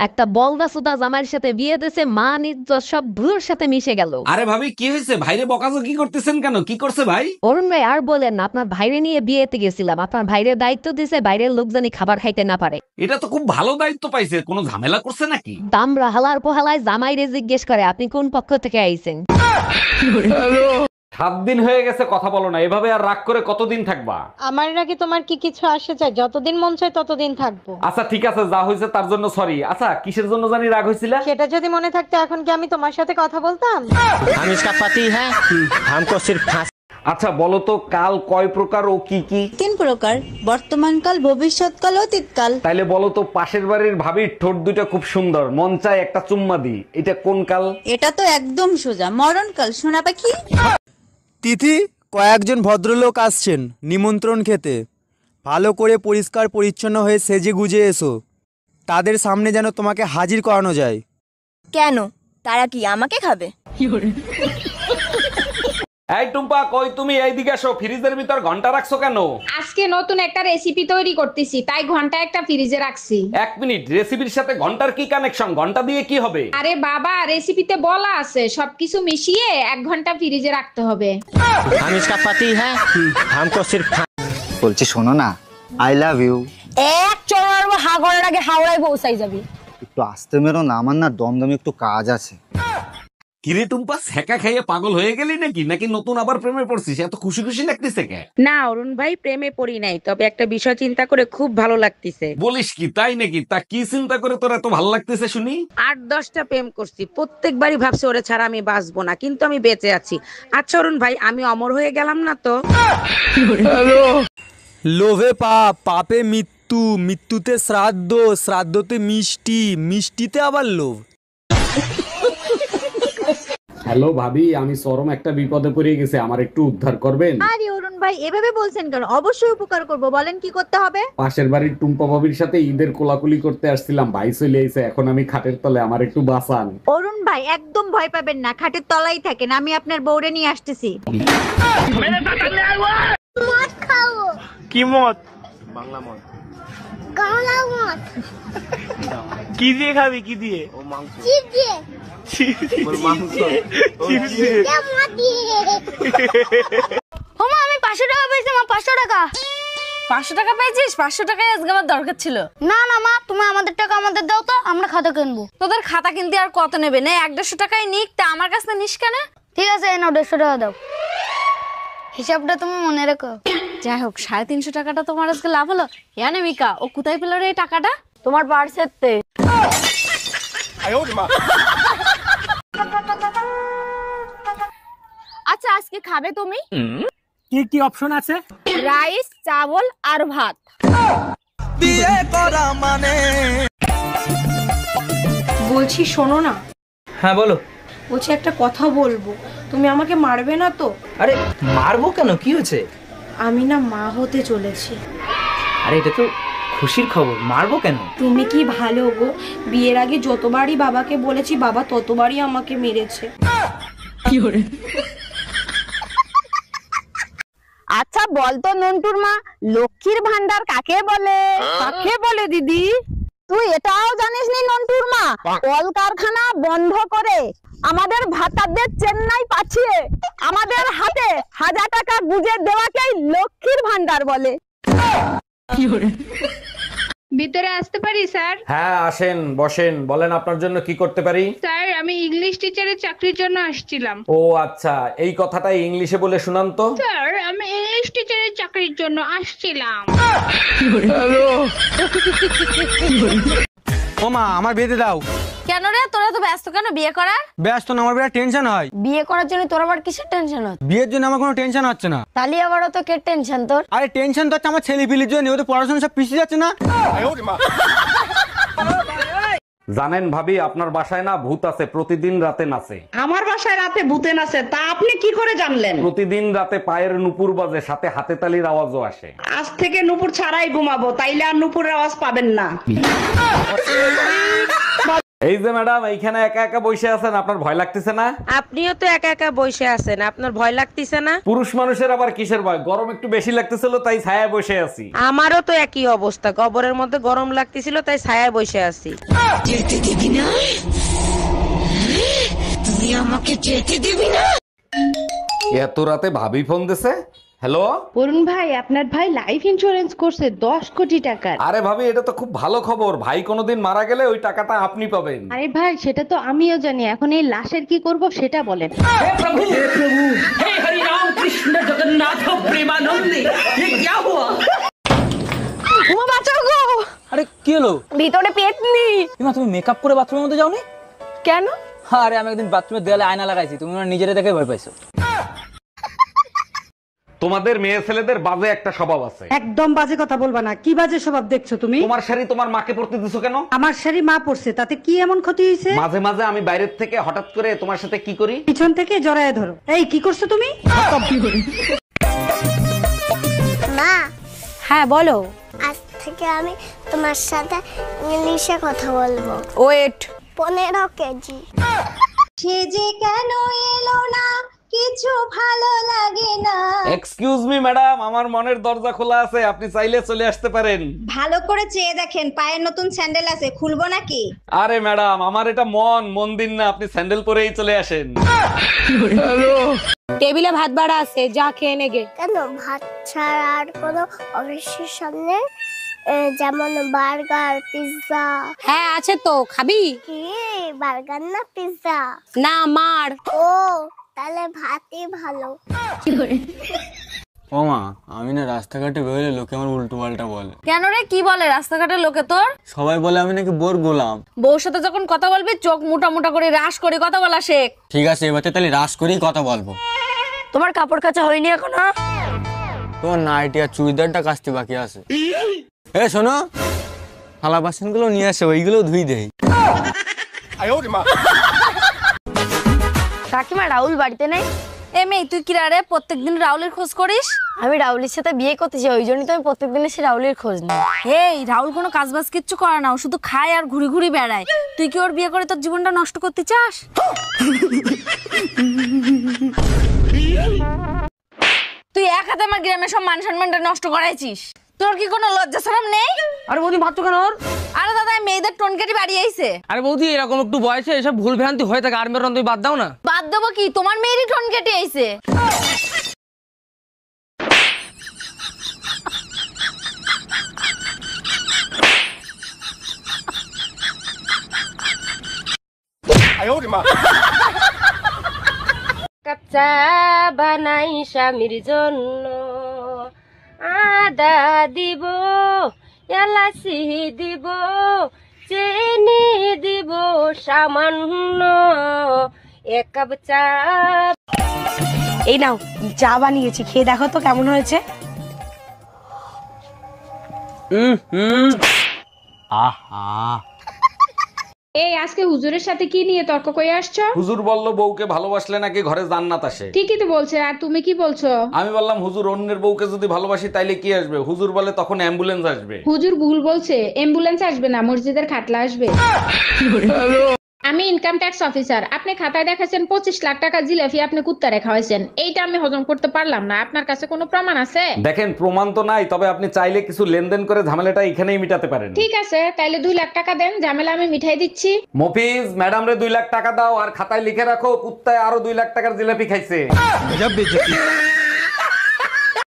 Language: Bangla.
একটা বলদা সুদা জামাইয়ের সাথে বিয়ে দিয়েছে, মান ইজ্জত সব ধুলোর সাথে মিশে গেল। আরে ভাবি কি হয়েছে? ভাইরে বকাঝকি করতেছেন কেন? কি করছে ভাই? অরুণ ভাই আর বলেন না, আপনার ভাইরে নিয়ে বিয়েতে গেছিলাম, আপনার ভাইরের দায়িত্ব দিছে বাইরের লোক জানি খাবার খাইতে না পারে। এটা তো খুব ভালো দায়িত্ব পাইছে, কোনো ঝামেলা করছে নাকি? দামরা হালার পোহালায় জামাইরে জিজ্ঞেস করে আপনি কোন পক্ষ থেকে আইছেন। 7 দিন হয়ে গেছে কথা বলো না, এভাবে আর রাগ করে কতদিন থাকবা? আমার নাকি তোমার কি কিছু আসে চাই? যতদিন মন চায় ততদিন থাকবো। আচ্ছা ঠিক আছে, যা হয়েছে তার জন্য সরি। আচ্ছা কিসের জন্য জানি রাগ হয়েছিল? সেটা যদি মনে থাকতো এখন কি আমি তোমার সাথে কথা বলতাম? हम इसका पति है, हमको सिर्फ আচ্ছা বলো তো কাল কয় প্রকার ও কি কি? 3 প্রকার, বর্তমানকাল, ভবিষ্যৎকাল, অতীতকাল। তাইলে বলো তো পাশের বাড়ির ভাবির ঠোঁট দুটো খুব সুন্দর, মন চায় একটা চুম্মা দি, এটা কোন কাল? এটা তো একদম সোজা, মরণকাল। সোনা পাখি। তিথি, কয়েকজন ভদ্রলোক আসছেন নিমন্ত্রণ খেতে। ভালো করে পরিষ্কার পরিচ্ছন্ন হয়ে সেজে গুজে এসো, তাদের সামনে যেন তোমাকে হাজির করানো যায়। কেন, তারা কি আমাকে খাবে? এই টুম্পা কই তুমি? এইদিকে আসো, ফ্রিজের ভিতর ঘন্টা রাখছো কেন? আজকে নতুন একটা রেসিপি তৈরি করতেছি, তাই ঘন্টা একটা ফ্রিজে রাখছি। 1 মিনিট, রেসিপির সাথে ঘন্টার কি কানেকশন? ঘন্টা দিয়ে কি হবে? আরে বাবা, রেসিপিতে বলা আছে সবকিছু মিশিয়ে 1 ঘন্টা ফ্রিজে রাখতে হবে। हम इसका पति है, हमको सिर्फ বলছি শোনো না, আই লাভ ইউ। এক চড়ার হা করার আগে হাওড়ায় পৌঁছাই যাবি। একটু আসতে মেরো না, আমার না দমদমে একটু কাজ আছে। কিরে টুম্পা, সেকা খাইয়ে পাগল হয়ে গেলি নাকি? নাকি নতুন আবার প্রেমে পড়ছিস? এত খুশি খুশি লাগতেছে কে? না অরুণ ভাই, প্রেমে পড়ি নাই, তবে একটা বিষয় চিন্তা করে খুব ভালো লাগতেছে। বলিস কি, তাই নাকি? তা কি চিন্তা করে তোর এত ভালো লাগতেছে শুনি? 8-10টা প্রেম করছি, প্রত্যেকবারই ভাবছি ওরে ছাড়া আমি বাঁচবো না, কিন্তু আমি বেঁচে আছি। আচ্ছা অরুণ ভাই, আমি অমর হয়ে গেলাম না তো? লোভে পাপ, পাপে মৃত্যু, মৃত্যুতে শ্রাদ্ধ, শ্রাদ্ধতে মিষ্টি, মিষ্টিতে আবার লোভ। হ্যালো ভাবি, আমি চরম একটা বিপদে পড়ে গেছি, আমার একটু উদ্ধার করবেন? আরে অরুণ ভাই, এভাবে বলছেন কেন? অবশ্যই উপকার করব, বলেন কি করতে হবে। পাশের বাড়ির টুম্পা ভাবির সাথে ঈদের কোলাকুলি করতে আসছিলাম, ভাই চলে আইছে, এখন আমি খাটের তলে, আমার একটু বাঁচান। অরুণ ভাই একদম ভয় পাবেন না, খাটের তলাই থাকেন, আমি আপনার বউরে নিয়ে আসতেছি। কি মত? বাংলা মত। গাওলা মত। কি দিয়ে খাবি? কি দিয়ে? ও মাংস। চিপ দিয়ে। মাংস। চিপস দিয়ে। মত দিয়ে। ওমা, আমি 500 টাকা পেয়েছি মা, 500 টাকা। 500 টাকা পেয়েছিস? 500 টাকায় আজকে আমার দরকার ছিল। না না মা, তুমি আমাদের টাকা আমাদের দাও তো, আমরা খাতা কিনবো। তোদের খাতা কিনতে আর কত নেবে? নে 150 টাকায় নিক, তা আমার কাছে নিস কেন? ঠিক আছে, এই নাও 150 টাকা দাও। হিসাবটা তুমি মনে রেখো। যাই হোক, 350 টাকাটা তোমার আজকে লাভ হলো। ইয়ানে মিকা, ও কোথায় পেল রে এই টাকাটা? তোমার পার্সেতে। আচ্ছা আজকে খাবে তুমি? কি কি অপশন আছে? রাইস, চাবল আর ভাত। বিয়ে করা মানে। বলছি শোনো না, হ্যাঁ বলো। বলছি একটা কথা বলবো, তুমি আমাকে মারবে না তো? আরে মারবো কেন, কি হয়েছে? আমি না মা হতে চলেছি। আরে এটা তো খুশির খবর, মারবো কেন? তুমি কি ভালো গো, বিয়ের আগে যতবারই বাবাকে বলেছি, বাবা ততবারই আমাকে মেরেছে। আচ্ছা বলতো নন্টুর মা, লক্ষ্মীর ভান্ডার কাকে বলে? কাকে বলে দিদি? তুই এটাও জানিস নি নন্টুর মা? কলকারখানা বন্ধ করে আমাদের ভাতাদের চেন্নাই পাঠিয়ে আমাদের হাতে 1000 টাকা গুজে দেওয়াকেই লক্ষ্মীর ভান্ডার বলে। ভিতরে আসতে পারি স্যার? হ্যাঁ আসেন, বসেন, বলেন আপনার জন্য কি করতে পারি? স্যার, আমি ইংলিশ টিচারের চাকরির জন্য আসছিলাম। ও আচ্ছা, এই কথাটাই ইংলিশে বলে শুনান তো। স্যার, আমি ইংলিশ টিচারের চাকরির জন্য আসছিলাম। ও মা, আমার বিয়েতে দাও। কেন রে, তোরা তো ব্যস্ত কেন বিয়ে করার? ব্যস্ত না, আমার বিরাট টেনশন হয়। বিয়ে করার জন্য তোর আবার কিসের টেনশন হচ্ছে? বিয়ের জন্য আমার কোনো টেনশন হচ্ছে না। তাহলে আবারও তো কে টেনশন তোর? আরে টেনশন তো হচ্ছে আমার ছেলে পিলির জন্য, ওদের পড়াশোনা সব পিছিয়ে যাচ্ছে না। জানেন ভাবি, আপনার বাসায় না ভূত আছে, প্রতিদিন রাতে নাচে। আমার বাসায় রাতে ভূতে নাচে, তা আপনি কি করে জানলেন? প্রতিদিন রাতে পায়ের নুপুর বাজে, সাথে হাতে তালির আওয়াজও আসে। আজ থেকে নুপুর ছাড়াই ঘুমাবো, তাইলে আর নুপুরের আওয়াজ পাবেন না। এই যে ম্যাডাম এইখানে একা একা বসে আছেন, আপনার ভয় লাগতেছে না? আপনিও তো একা একা বসে আছেন, আপনার ভয় লাগতেছে না? পুরুষ মানুষের আবার কিসের ভয়? গরম একটু বেশি লাগতেছিল তাই ছায়ায় বসে আছি। আমারও তো একই অবস্থা, কবরের মধ্যে গরম লাগতেছিল তাই ছায়ায় বসে আছি। এত রাতে ভাবি ফোন দিছে। হ্যালো অরুণ ভাই, আপনার ভাই লাইফ ইন্স্যুরেন্স করছে 10 কোটি টাকার। আরে ভাবি, এটা তো খুব ভালো খবর। ভাই কোনোদিন মারা গেলে ওই টাকাটা আপনি পাবেন। আরে ভাই, সেটা তো আমিও জানি, এখন এই লাশের কি করব সেটা বলেন। ওমা বাঁচাও গো, আরে কি হলো? ভিতরে পেতনি। তুমি মেকআপ করে বাথরুমের মধ্যে যাওনি? কেন? আরে আমি একদিন বাথরুমের দেয়ালে আয়না লাগাইছি, তুমি নিজেরে দেখে ভয় পাইছো। তোমাদের মেয়ে ছেলেদের বাজে একটা স্বভাব আছে। একদম বাজে কথা বলবা না। কি বাজে স্বভাব দেখছো তুমি? তোমার শাড়ি তোমার মাকে পরতে দিছো কেন? আমার শাড়ি মা পড়ছে, তাতে কি এমন ক্ষতি হয়েছে? মাঝে মাঝে আমি বাইরের থেকে হঠাৎ করে তোমার সাথে কি করি, পিছন থেকে জড়ায় ধরো। এই কি করছো তুমি? মা, হ্যাঁ বলো। আজ থেকে আমি তোমার সাথে ইংলিশে কথা বলবো। ওয়েট। 15 কেজি। সে যে কেন এলো না, কিছু ভালো লাগে না। এক্সকিউজ মি ম্যাডাম, আমার মনের দরজা খোলা আছে, আপনি চাইলে চলে আসতে পারেন। ভালো করে চেয়ে দেখেন, পায়ের নতুন স্যান্ডেল আছে, খুলবো নাকি? আরে ম্যাডাম, আমার এটা মন্দির না, আপনি স্যান্ডেল পরেই চলে আসেন। টেবিলে ভাত বাড়া আছে, যা খেয়ে নেগে। কেন ভাত ছাড়া আর কোনো অফিসের সামনে যেমন বার্গার, পিৎজা? হ্যাঁ আছে তো, খাবি? কি বার্গার না পিৎজা? না মার। ও তাহলে ভাতই ভালো। ও মা, আমি না রাস্তাঘাটে বেরোলে লোকে আমার উল্টো পাল্টা বলে। কেন রে, কি বলে রাস্তাঘাটের লোকে তোর? সবাই বলে আমি নাকি বোর গোলাম। বউর সাথে যখন কথা বলবি চোখ মোটা মোটা করে রাশ করে কথা বলা শেখ। ঠিক আছে, এবার তাহলে রাস করেই কথা বলবো। তোমার কাপড় কাচা হয়নি এখনো? তোমার নাইটি আর চুড়িদারটা কাচতে বাকি আছে। এ শোনো, থালা বাসন গুলো নিয়ে আসে, ওইগুলো ধুই দেই। কাকিমা, রাহুল বাড়িতে নেই? এ মেয়ে, তুই কি রে প্রত্যেকদিন রাহুলের খোঁজ করিস? আমি রাহুলের সাথে বিয়ে করতেছি, ওই জন্যই তো আমি প্রত্যেকদিন এসে রাহুলের খোঁজ নিই। এই রাহুল কোনো কাজ বাজ কিচ্ছু করে না, ও শুধু খায় আর ঘুরি ঘুরি বেড়ায়। তুই কি ওর বিয়ে করে তোর জীবনটা নষ্ট করতে চাস? তুই এক হাতে আমার গ্রামের সব মান সম্মানটা নষ্ট করাইছিস। তোর কি কোনো লজ্জা শরম নেই? আরে বৌদি ভাবছো কেন ওর? আরে দাদা, মেয়েদের টোনকাটি বাড়ি আইছে। আরে বৌদি, এরকম একটু বয়সে এসব ভুল ভ্রান্তি হয়ে থাকে, আর মেয়ের তুমি বাদ দাও না। বাদ দেবো কি, তোমার মেয়েরই টোনকাটি আইছে। কাপ চা বানাই স্বামীর জন্য, আদা দিব, এলাচি দিব, চিনি দিব সামান্য, এক কাপ চা। এই নাও, চা বানিয়েছি, খেয়ে দেখো তো কেমন হয়েছে। আহা, এই আজকে হুজুরের সাথে কি নিয়ে তর্ক করে আসছো? হুজুর বলল বউকে ভালোবাসলে নাকি ঘরে জান্নাত আসে। ঠিকই তো বলছে, আর তুমি কি বলছো? আমি বললাম হুজুর, অন্যের বউকে যদি ভালোবাসি তাইলে কি আসবে? হুজুর বলে তখন অ্যাম্বুলেন্স আসবে। হুজুর ভুল বলছে, অ্যাম্বুলেন্স আসবে না, মসজিদের খাটলা আসবে। আমি ইনকাম ট্যাক্স অফিসার, আপনি খাতায় দেখাচ্ছেন 25 লাখ টাকা জিলাপি আপনি কুত্তারে খাওয়াইছেন, এইটা আমি হজম করতে পারলাম না। আপনার কাছে কোনো প্রমাণ আছে? দেখেন, প্রমাণ তো নাই, তবে আপনি চাইলে কিছু লেনদেন করে ঝামেলাটা এখানেই মিটাতে পারেন। ঠিক আছে, তাইলে 2 লাখ টাকা দেন, ঝামেলা আমি মিঠাই দিচ্ছি। মফিজ, ম্যাডাম রে 2 লাখ টাকা দাও, আর খাতায় লিখে রাখো কুত্তায় আরো 2 লাখ টাকার জিলাপি খাইছে।